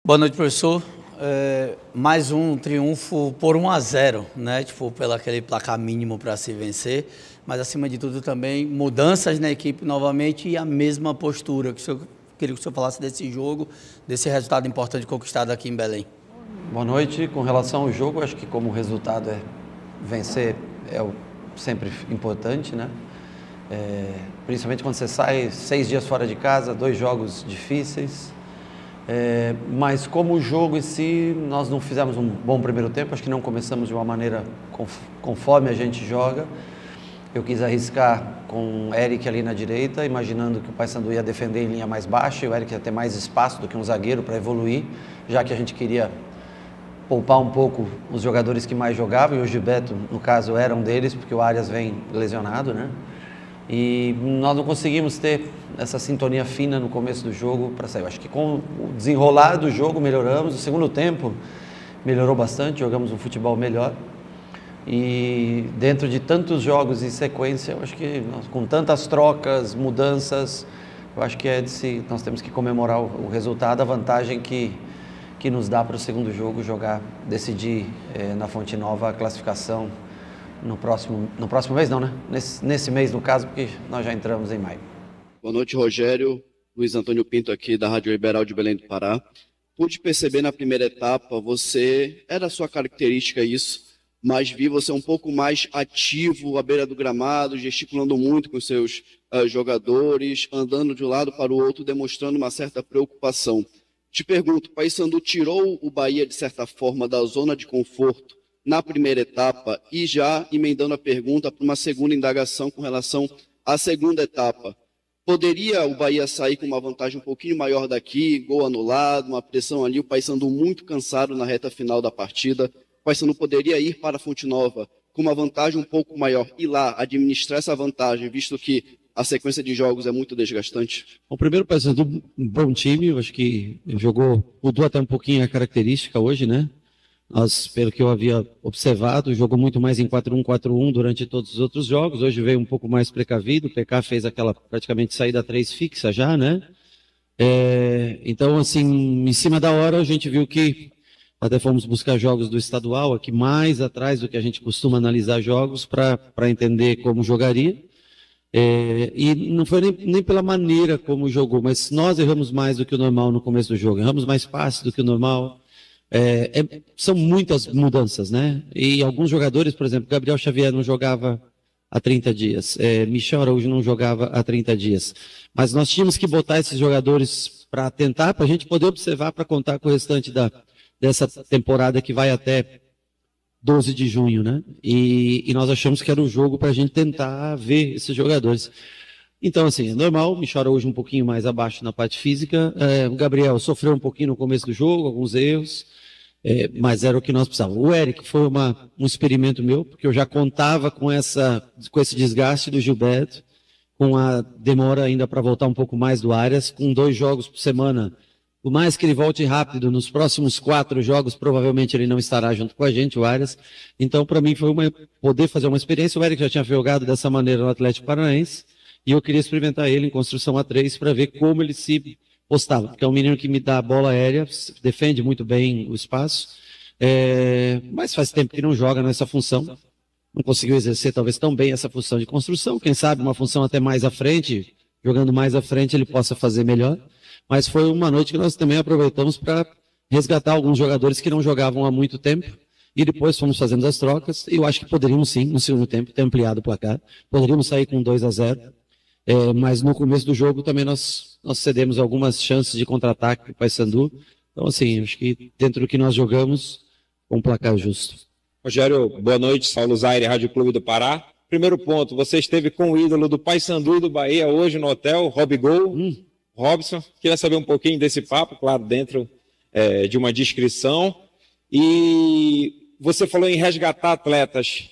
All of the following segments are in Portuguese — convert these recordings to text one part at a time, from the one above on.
Boa noite, professor. Mais um triunfo por 1-0, né? Pelo aquele placar mínimo para se vencer, mas acima de tudo também mudanças na equipe novamente e a mesma postura. Queria que o senhor falasse desse jogo, desse resultado importante conquistado aqui em Belém. Boa noite. Com relação ao jogo, acho que como o resultado é vencer, sempre importante, né? Principalmente quando você sai 6 dias fora de casa, 2 jogos difíceis. Mas como o jogo em si, nós não fizemos um bom primeiro tempo, acho que não começamos de uma maneira conforme a gente joga. Eu quis arriscar com o Eric ali na direita, imaginando que o Paysandu ia defender em linha mais baixa e o Eric ia ter mais espaço do que um zagueiro para evoluir, já que a gente queria poupar um pouco os jogadores que mais jogavam, e o Gilberto, no caso, era um deles, porque o Arias vem lesionado, né? E nós não conseguimos ter essa sintonia fina no começo do jogo para sair. Eu acho que com o desenrolar do jogo melhoramos, o segundo tempo melhorou bastante, jogamos um futebol melhor. E dentro de tantos jogos em sequência, eu acho que com tantas trocas, mudanças, eu acho que nós temos que comemorar o resultado, a vantagem que nos dá para o segundo jogo decidir na Fonte Nova a classificação no próximo mês não, né? Nesse mês, no caso, porque nós já entramos em maio. Boa noite, Rogério. Luiz Antônio Pinto aqui da Rádio Liberal de Belém do Pará. Pude perceber na primeira etapa, era a sua característica isso, mas vi você um pouco mais ativo à beira do gramado, gesticulando muito com os seus jogadores, andando de um lado para o outro, demonstrando uma certa preocupação. Te pergunto, Paysandu tirou o Bahia, de certa forma, da zona de conforto na primeira etapa e já emendando a pergunta para uma segunda indagação com relação à segunda etapa. Poderia o Bahia sair com uma vantagem um pouquinho maior daqui, gol anulado, uma pressão ali, o Paysandu muito cansado na reta final da partida. O Paysandu poderia ir para a Fonte Nova com uma vantagem um pouco maior e lá administrar essa vantagem, visto que a sequência de jogos é muito desgastante? O primeiro Paysandu, um bom time, eu acho que mudou até um pouquinho a característica hoje, né? Pelo que eu havia observado, jogou muito mais em 4-1-4-1 durante todos os outros jogos. Hoje veio um pouco mais precavido. O PK fez aquela praticamente saída 3 fixa já, né? Então, assim, em cima da hora, a gente viu que até fomos buscar jogos do estadual aqui mais atrás do que a gente costuma analisar jogos para entender como jogaria. E não foi nem pela maneira como jogou, mas nós erramos mais do que o normal no começo do jogo. Erramos mais passes do que o normal. São muitas mudanças, né? E alguns jogadores, por exemplo, Gabriel Xavier não jogava há 30 dias, Michel Araújo não jogava há 30 dias. Mas nós tínhamos que botar esses jogadores para a gente poder observar, para contar com o restante dessa temporada que vai até 12 de junho, né? E nós achamos que era o jogo para a gente tentar ver esses jogadores. Então, assim, é normal, o Michel Araújo um pouquinho mais abaixo na parte física, o Gabriel sofreu um pouquinho no começo do jogo, alguns erros, mas era o que nós precisávamos. O Eric foi um experimento meu, porque eu já contava com esse desgaste do Gilberto, com a demora ainda para voltar um pouco mais do Arias, com 2 jogos por semana. Por mais que ele volte rápido, nos próximos 4 jogos, provavelmente ele não estará junto com a gente, o Arias. Então, para mim, foi poder fazer uma experiência. O Eric já tinha jogado dessa maneira no Atlético Paranaense, e eu queria experimentar ele em construção A3 para ver como ele se postava, porque é um menino que me dá a bola aérea, defende muito bem o espaço, mas faz tempo que não joga nessa função, não conseguiu exercer talvez tão bem essa função de construção, quem sabe uma função até mais à frente, jogando mais à frente ele possa fazer melhor, mas foi uma noite que nós também aproveitamos para resgatar alguns jogadores que não jogavam há muito tempo, e depois fomos fazendo as trocas, e eu acho que poderíamos sim, no segundo tempo, ter ampliado o placar, poderíamos sair com 2-0, mas no começo do jogo também nós cedemos algumas chances de contra-ataque para o Paysandu. Então, assim, acho que dentro do que nós jogamos, um placar justo. Rogério, boa noite. Saulo Zaire, Rádio Clube do Pará. Primeiro ponto, você esteve com o ídolo do Paysandu e do Bahia hoje no hotel, Robigol. Robson, queria saber um pouquinho desse papo, claro, dentro de uma descrição. E você falou em resgatar atletas.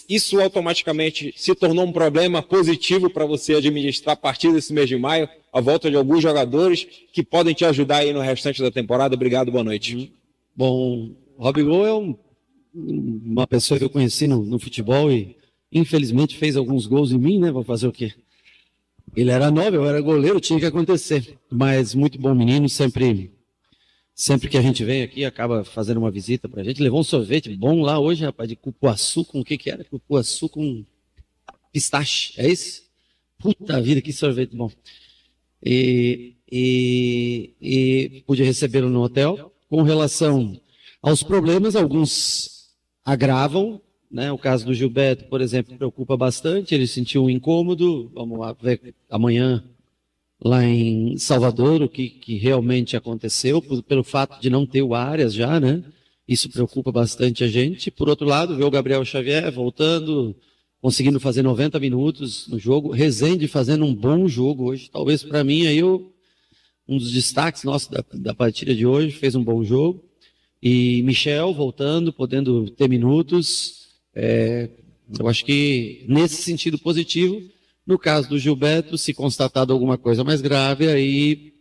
Isso automaticamente se tornou um problema positivo para você administrar a partir desse mês de maio, a volta de alguns jogadores que podem te ajudar aí no restante da temporada. Obrigado, boa noite. Bom, o Robigol é uma pessoa que eu conheci no futebol e infelizmente fez alguns gols em mim, né? Vou fazer o quê? Ele era novo, eu era goleiro, tinha que acontecer. Mas muito bom menino, sempre sempre que a gente vem aqui, acaba fazendo uma visita para a gente. Levou um sorvete bom lá hoje, rapaz, de cupuaçu com o que era? Cupuaçu com pistache, é isso? Puta vida, que sorvete bom. E pude recebê-lo no hotel. Com relação aos problemas, alguns agravam, né? O caso do Gilberto, por exemplo, preocupa bastante. Ele sentiu um incômodo. Vamos lá ver amanhã lá em Salvador o que realmente aconteceu, pelo fato de não ter o Arias já, né? Isso preocupa bastante a gente. Por outro lado, ver o Gabriel Xavier voltando, conseguindo fazer 90 minutos no jogo. Rezende fazendo um bom jogo hoje. Talvez para mim aí um dos destaques nossos da partida de hoje, fez um bom jogo. E Michel voltando, podendo ter minutos. Eu acho que nesse sentido positivo. No caso do Gilberto, se constatado alguma coisa mais grave, aí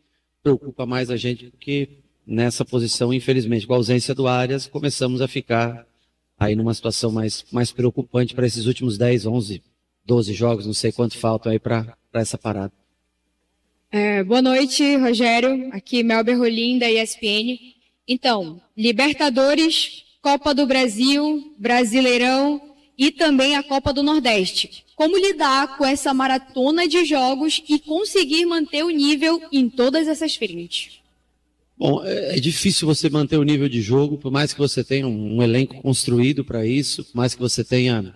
preocupa mais a gente, porque nessa posição, infelizmente, com a ausência do Arias, começamos a ficar aí numa situação mais preocupante para esses últimos 10, 11, 12 jogos, não sei quanto faltam aí para essa parada. Boa noite, Rogério. Aqui Melber Rolim, da ESPN. Então, Libertadores, Copa do Brasil, Brasileirão e também a Copa do Nordeste. Como lidar com essa maratona de jogos e conseguir manter o nível em todas essas frentes? Bom, é difícil você manter o nível de jogo, por mais que você tenha um elenco construído para isso, por mais que você tenha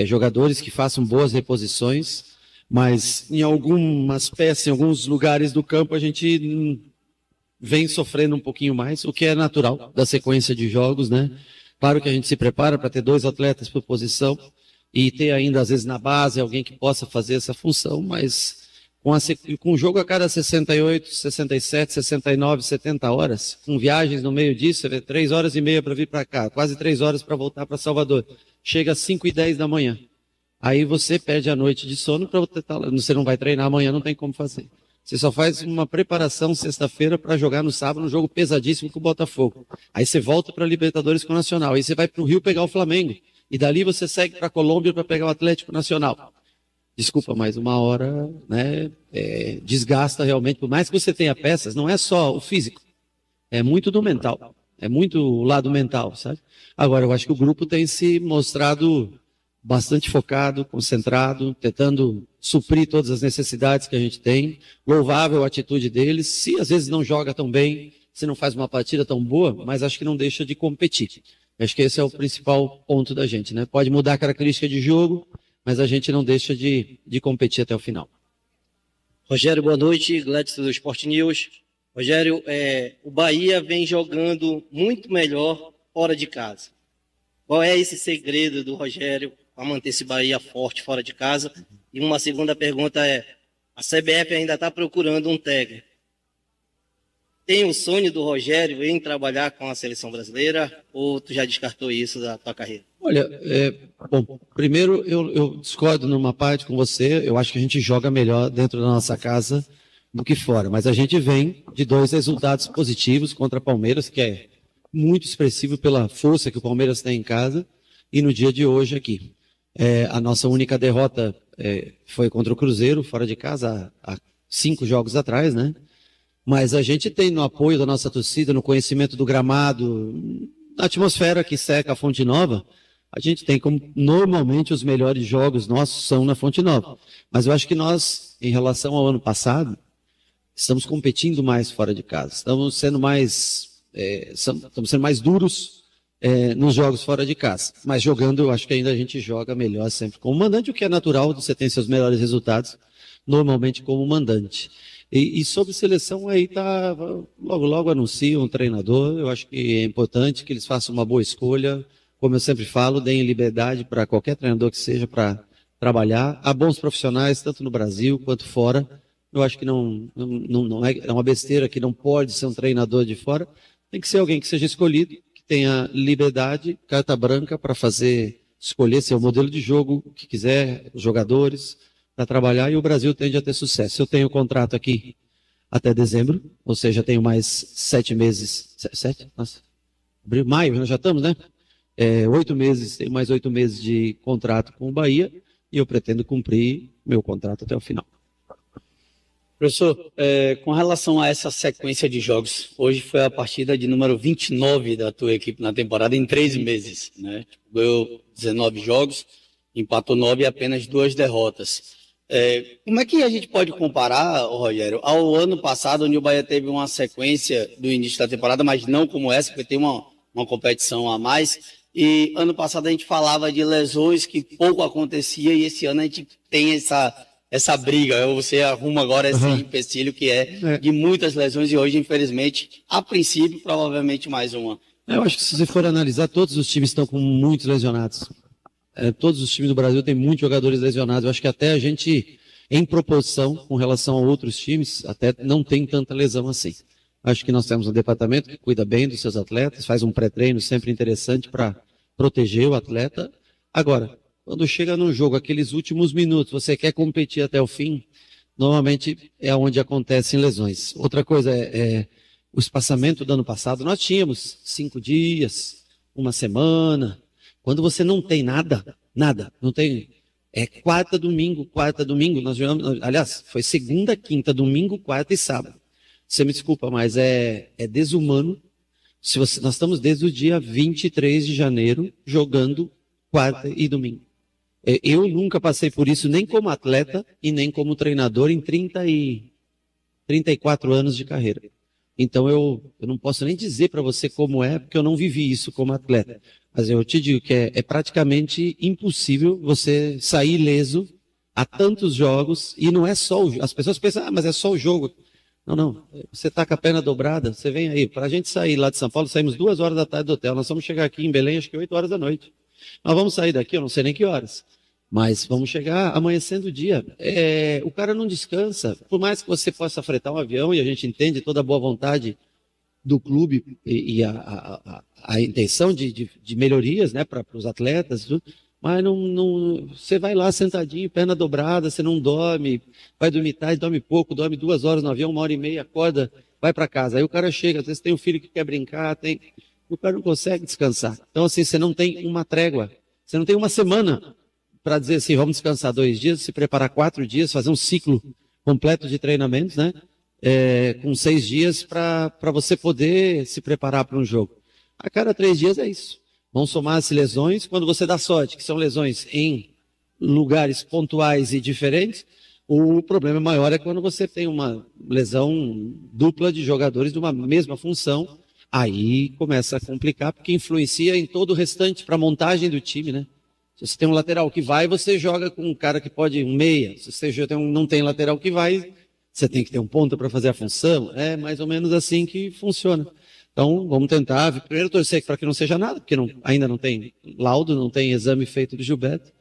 jogadores que façam boas reposições, mas em algumas peças, em alguns lugares do campo, a gente vem sofrendo um pouquinho mais, o que é natural da sequência de jogos, né? Claro que a gente se prepara para ter 2 atletas por posição e ter ainda, às vezes, na base, alguém que possa fazer essa função, mas com o jogo a cada 68, 67, 69, 70 horas, com viagens no meio disso, você vê 3 horas e meia para vir para cá, quase 3 horas para voltar para Salvador, chega às 5h10 da manhã. Aí você perde a noite de sono para você não vai treinar amanhã, não tem como fazer. Você só faz uma preparação sexta-feira para jogar no sábado um jogo pesadíssimo com o Botafogo. Aí você volta para a Libertadores com o Nacional. Aí você vai para o Rio pegar o Flamengo. E dali você segue para a Colômbia para pegar o Atlético Nacional. Desculpa, mas uma hora, né, desgasta realmente. Por mais que você tenha peças, não é só o físico. É muito do mental. É muito o lado mental, sabe? Agora, eu acho que o grupo tem se mostrado bastante focado, concentrado, tentando suprir todas as necessidades que a gente tem. Louvável a atitude deles. Se às vezes não joga tão bem, se não faz uma partida tão boa, mas acho que não deixa de competir. Acho que esse é o principal ponto da gente, né? Pode mudar a característica de jogo, mas a gente não deixa de competir até o final. Rogério, boa noite. Gladys do Sport News. Rogério, o Bahia vem jogando muito melhor fora de casa. Qual é esse segredo do Rogério para manter esse Bahia forte fora de casa? E uma segunda pergunta a CBF ainda está procurando um técnico. Tem o sonho do Rogério em trabalhar com a seleção brasileira ou tu já descartou isso da tua carreira? Olha, bom, primeiro eu discordo numa parte com você, eu acho que a gente joga melhor dentro da nossa casa do que fora, mas a gente vem de 2 resultados positivos contra Palmeiras, que é muito expressivo pela força que o Palmeiras tem em casa, e no dia de hoje aqui. A nossa única derrota foi contra o Cruzeiro, fora de casa, há 5 jogos atrás, né? Mas a gente tem no apoio da nossa torcida, no conhecimento do gramado, na atmosfera que cerca a Fonte Nova, a gente tem como normalmente os melhores jogos nossos são na Fonte Nova. Mas eu acho que nós, em relação ao ano passado, estamos competindo mais fora de casa. Estamos sendo mais duros nos jogos fora de casa. Mas jogando, eu acho que ainda a gente joga melhor sempre como mandante, o que é natural, você tem seus melhores resultados, normalmente como mandante. E sobre seleção, aí tá, logo anuncia um treinador, eu acho que é importante que eles façam uma boa escolha, como eu sempre falo, deem liberdade para qualquer treinador que seja para trabalhar. Há bons profissionais, tanto no Brasil quanto fora. Eu acho que não é uma besteira que não pode ser um treinador de fora. Tem que ser alguém que seja escolhido, que tenha liberdade, carta branca para escolher seu modelo de jogo, o que quiser, os jogadores, para trabalhar, e o Brasil tende a ter sucesso. Eu tenho contrato aqui até dezembro, ou seja, tenho mais 7 meses. 7? Nossa. Abril, maio, nós já estamos, né? 8 meses, tenho mais 8 meses de contrato com o Bahia, e eu pretendo cumprir meu contrato até o final. Professor, com relação a essa sequência de jogos, hoje foi a partida de número 29 da tua equipe na temporada em 3 meses, né? Ganhou 19 jogos, empatou 9 e apenas 2 derrotas. Como é que a gente pode comparar, Rogério, ao ano passado, onde o Bahia teve uma sequência do início da temporada, mas não como essa, porque tem uma competição a mais, e ano passado a gente falava de lesões que pouco acontecia, e esse ano a gente tem essa briga, você arruma agora esse empecilho que é de muitas lesões, e hoje, infelizmente, a princípio, provavelmente mais uma. Eu acho que se você for analisar, todos os times estão com muitos lesionados. Todos os times do Brasil têm muitos jogadores lesionados. Eu acho que até a gente, em proporção com relação a outros times, até não tem tanta lesão assim. Acho que nós temos um departamento que cuida bem dos seus atletas, faz um pré-treino sempre interessante para proteger o atleta. Agora, quando chega num jogo, aqueles últimos minutos, você quer competir até o fim, normalmente é onde acontecem lesões. Outra coisa o espaçamento do ano passado. Nós tínhamos 5 dias, 1 semana. Quando você não tem nada, não tem. Quarta, domingo, nós jogamos, aliás, foi segunda, quinta, domingo, quarta e sábado. Você me desculpa, mas é desumano. Nós estamos desde o dia 23 de janeiro jogando quarta e domingo. Eu nunca passei por isso, nem como atleta e nem como treinador em 34 anos de carreira. Então eu não posso nem dizer para você como porque eu não vivi isso como atleta. Mas eu te digo que é praticamente impossível você sair ileso a tantos jogos, e não é só as pessoas pensam, mas é só o jogo. Não. Você está com a perna dobrada, você vem aí. Para a gente sair lá de São Paulo, saímos 2 horas da tarde do hotel. Nós vamos chegar aqui em Belém, acho que 8 horas da noite. Nós vamos sair daqui, eu não sei nem que horas. Mas vamos chegar amanhecendo o dia. O cara não descansa. Por mais que você possa fretar um avião, e a gente entende toda a boa vontade do clube e a intenção de melhorias, né, para os atletas, tudo, mas não, você vai lá sentadinho, perna dobrada, você não dorme, vai dormir tarde, dorme pouco, dorme 2 horas no avião, 1h30, acorda, vai para casa. Aí o cara chega, às vezes tem um filho que quer brincar, o cara não consegue descansar. Então, assim, você não tem uma trégua, você não tem uma semana para dizer assim, vamos descansar 2 dias, se preparar 4 dias, fazer um ciclo completo de treinamentos, né? Com 6 dias para você poder se preparar para um jogo. A cada 3 dias é isso. Vão somar-se lesões, quando você dá sorte, que são lesões em lugares pontuais e diferentes, o problema maior é quando você tem uma lesão dupla de jogadores de uma mesma função, aí começa a complicar, porque influencia em todo o restante para a montagem do time, né? Se você tem um lateral que vai, você joga com um cara que pode, um meia. Se você não tem lateral que vai, você tem que ter um ponta para fazer a função. É mais ou menos assim que funciona. Então, vamos tentar, primeiro torcer para que não seja nada, porque ainda não tem laudo, não tem exame feito de Gilberto,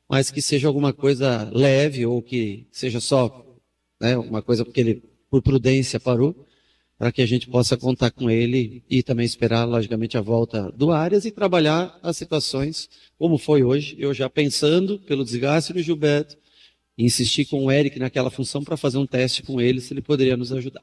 mas que seja alguma coisa leve, ou que seja só, né, uma coisa porque ele, por prudência, parou, para que a gente possa contar com ele e também esperar, logicamente, a volta do Arias e trabalhar as situações como foi hoje, eu já pensando pelo desgaste do Gilberto, insistir com o Eric naquela função para fazer um teste com ele, se ele poderia nos ajudar.